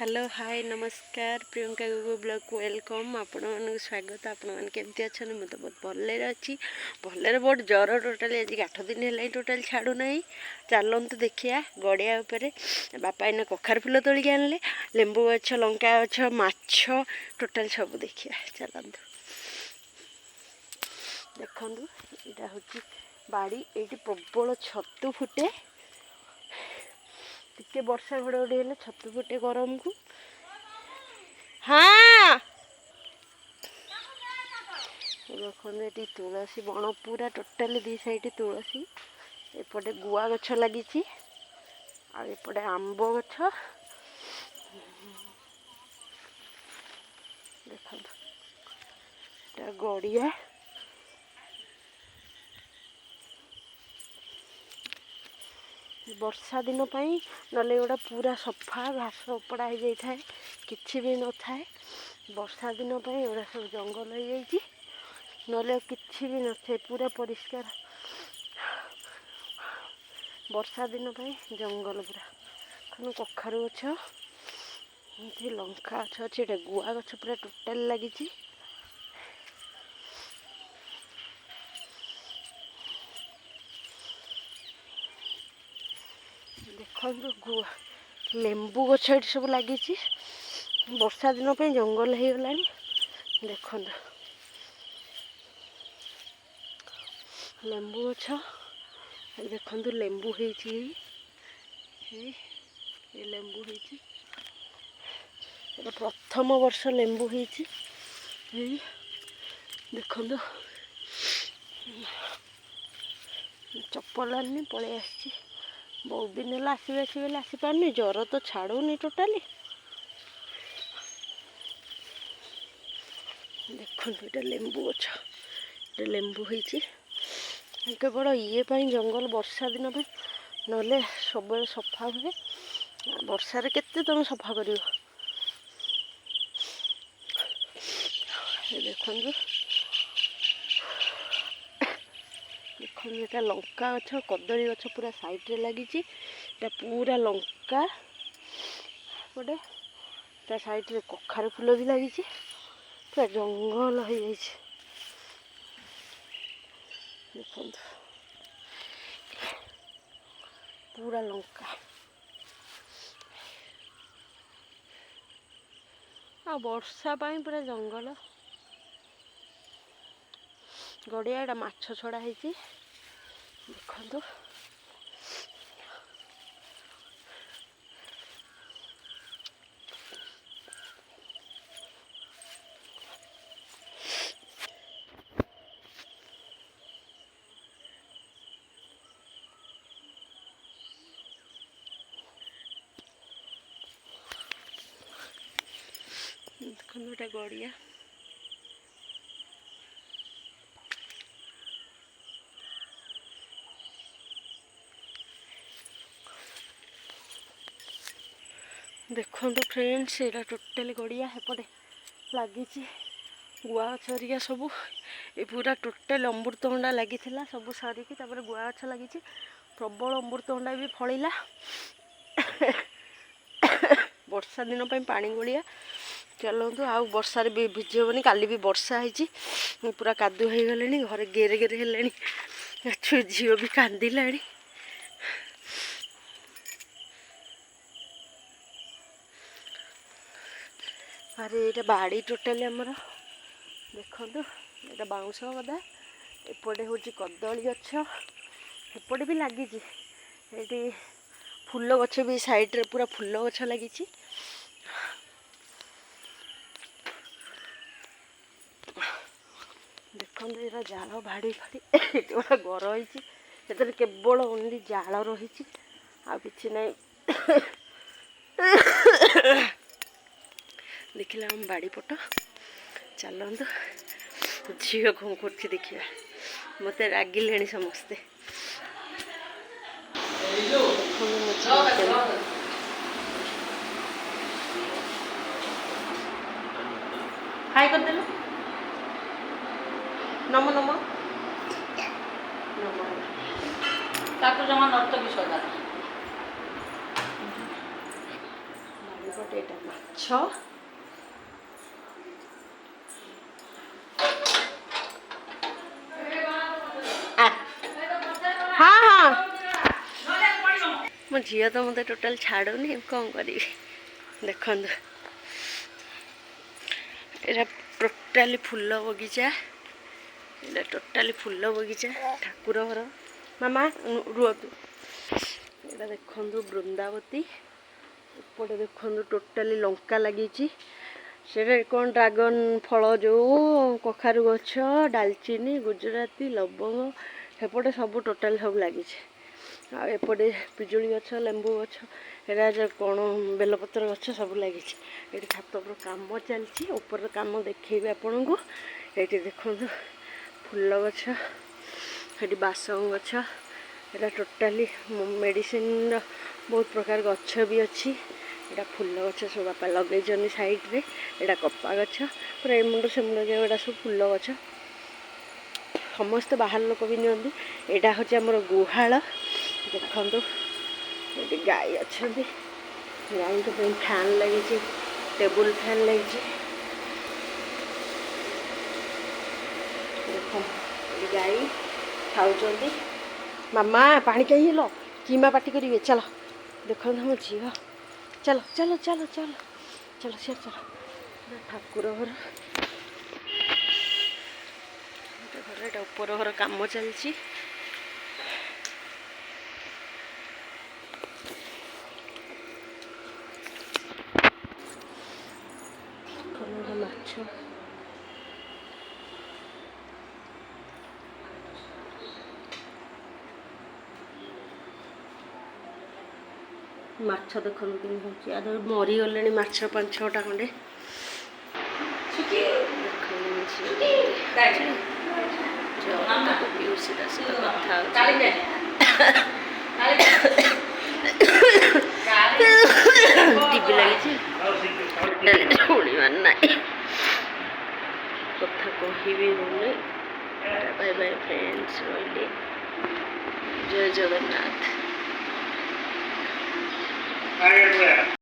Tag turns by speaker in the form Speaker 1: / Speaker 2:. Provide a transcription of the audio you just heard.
Speaker 1: Hello hi नमस्कार Priyanka गुगु blog को welcome आपण मानक स्वागत। आपण मैंने केमती अच्छा मुझे तो बहुत भल अच्छी भलरे बहुत जर टोटाली आज 8 दिन है टोटाल छाड़ू ना। चलतु देखिया गड़िया उपरे बापा इन कखार फुल तोलिक आनले लेंबू गछ लंका गछ माछ टोटाल सब देखिया चलतु देखु यहाँ हूँ बाड़ी ये प्रबल छतु फुटे टिके वर्षा घड़घड़ी हेल्ले छतु फुटे गरम को। हाँ देखते ये तुलसी बण पूरा टोटाल दी साइड तुलसी एपटे गुआ गछ लगी आपटे आंब गछ देखो गड़िया वर्षा दिन नले गोटा पूरा सफा घास उपड़ा हो जाए कि भी न थाए वर्षा दिन एगुड़ा सब जंगल हो जाए नले कि भी न थे पूरा परिष्कार वर्षा दिन जंगल पूरा खन कखारु गछ लंका गछ अच्छे गुआ गछ पूरा टोटाल लगी देखो गुआ लेंबू गछ ये सब लगी वर्षा दिन पे जंगल हो गला देख लेंबू गछ देखु लेंबू लेंबू हो प्रथम वर्ष लेंबू हो देखु चप्पल आनी पलि आसी बहुत दिन है आसबे आसीपारनी जर तो छाड़ूनी टोटाली देखो ये लेंबू गछ लेंबू हो केवल ये जंगल वर्षा दिन ना सब सफा हुए वर्षार केते तुम सफा कर देखो देखो लंका गछ कदली गछ पूरा साइड रे लगी पूरा लंका गोटे ता साइड रे कखार फूल भी लगी पूरा जंगल हो जाए देखो पूरा लंका आ वर्षा पूरा जंगल गड़िया माछ छड़ा है देखो गोटे गड़िया देखो फ्रेंड्स ये टोटाल गड़िया हेपटे लगी गुआ गछरिया सब ये पूरा टोटाल अमृतभंडा लगी सब सारिकी गुआ गछ लगी प्रबल अमृतभंडा भी फलिला वर्षा दिन पानी गोलिया चलतु आउ वर्षा भी भिजबनी काली भी वर्षा है पूरा कादु हो गले घरे गेरे गेरे है झील भी कांदिला अरे ये बाड़ी टोटाली आमर देखु ये बाउंश गदा एपटे हूँ कदली गछ एपटे भी लगी ये फूल गछ भी साइड रे पूरा फूल गछ लगी देखो ये जाल भाड़ी फाड़ी गोटे घर होती केवल ओनली जाल रही आ कि नहीं देखला हम बाड़ी पट चलतु झील कौन कर देखा मत रागिले समस्ते हाय कर देलु नम नम नम ताको जमा नर्त की सदा ଏପଟେ ଏଇଟା ମାଛ ହଁ ହଁ ମୋ ଝିଅ ତ ମୋତେ ଟୋଟାଲ ଛାଡ଼ୁନି କ'ଣ କରିବି ଦେଖନ୍ତୁ ଏଇଟା ଟୋଟାଲି ଫୁଲ ବଗିଚା ଏଇଟା ଟୋଟାଲି ଫୁଲ ବଗିଚା ଠାକୁର ଘର ମାମା ରୁହନ୍ତୁ ଏଇଟା ଦେଖନ୍ତୁ ବୃନ୍ଦାବତୀ ଏପଟେ ଦେଖନ୍ତୁ ଟୋଟାଲି ଲଙ୍କା ଲାଗିଛି ସେଇଟା କ'ଣ ଡ୍ରାଗନ ଫଳ ଯେଉଁ କଖାରୁ ଗଛ ଡାଲଚିନି ଗୁଜୁରାତି ଲବଙ୍ଗ ସେପଟେ ସବୁ ଟୋଟାଲି ସବୁ ଲାଗିଛି ଆଉ ଏପଟେ ପିଜୁଳି ଗଛ ଲେମ୍ବୁ ଗଛ ଏଇଟା କ'ଣ ବେଲପତ୍ର ଗଛ ସବୁ ଲାଗିଛି ଏଠି ଛାତ ଉପର କାମ ଚାଲିଛି ଉପର କାମ ଦେଖେଇବି ଆପଣଙ୍କୁ ଏଇଠି ଦେଖନ୍ତୁ ଫୁଲ ଗଛ ସେଠି ବାସଙ୍ଗ ଗଛ ଏଇଟା ଟୋଟାଲି ମେଡ଼ିସିନର ବହୁତ ପ୍ରକାର ଗଛ ବି ଅଛି ଏଇଟା ଫୁଲ ଗଛ ସବୁ ବାପା ଲଗେଇଛନ୍ତି ସାଇଡ଼ରେ ଏଇଟା କପା ଗଛ ପୁରା ଏମୁଣ୍ଡ ସେମୁଣ୍ଡ ଯାଉ ଏଇଟା ସବୁ ଫୁଲ ଗଛ ସମସ୍ତେ ବାହାର ଲୋକ ବି ନିଅନ୍ତି ଏଇଟା ହେଉଛି ଆମର ଗୁହାଳ ଦେଖନ୍ତୁ ଏଠି ଗାଈ ଅଛନ୍ତି ଗାଈଙ୍କ ପାଇଁ ଫ୍ୟାନ୍ ଲାଗିଛି ଟେବୁଲ୍ ଫ୍ୟାନ୍ ଲାଗିଛି ଦେଖନ୍ତୁ ଏଠି ଗାଈ ଖାଉଛନ୍ତି ମାମା ପାଣି କାହିଁ ହେଲ କିମା ପାଟି କରିବେ ଚାଲ ଦେଖନ୍ତୁ ଆମ ଝିଅ ଚାଲ ଚାଲ ଚାଲ ଚାଲ ଚାଲ ସିଆଡ଼େ ଚାଲ ଠାକୁର ଘର ଏଇଟା ଉପର ଘର କାମ ଚାଲିଛି ମାଛ ମାଛ ଦେଖନ୍ତୁ କେମିତି ହେଉଛି ଆ ମରିଗଲେଣି ମାଛ 5-6ଟା ଖଣ୍ଡେ ଟିଭି ଲାଗିଛି ଶୁଣିବାର ନାହିଁ କଥା କହିବି ବୋଲେ ବାଏ ବାଏ ଫ୍ରେଣ୍ଡସ୍ ରହିଲେ ଜୟ ଜଗନ୍ନାଥ।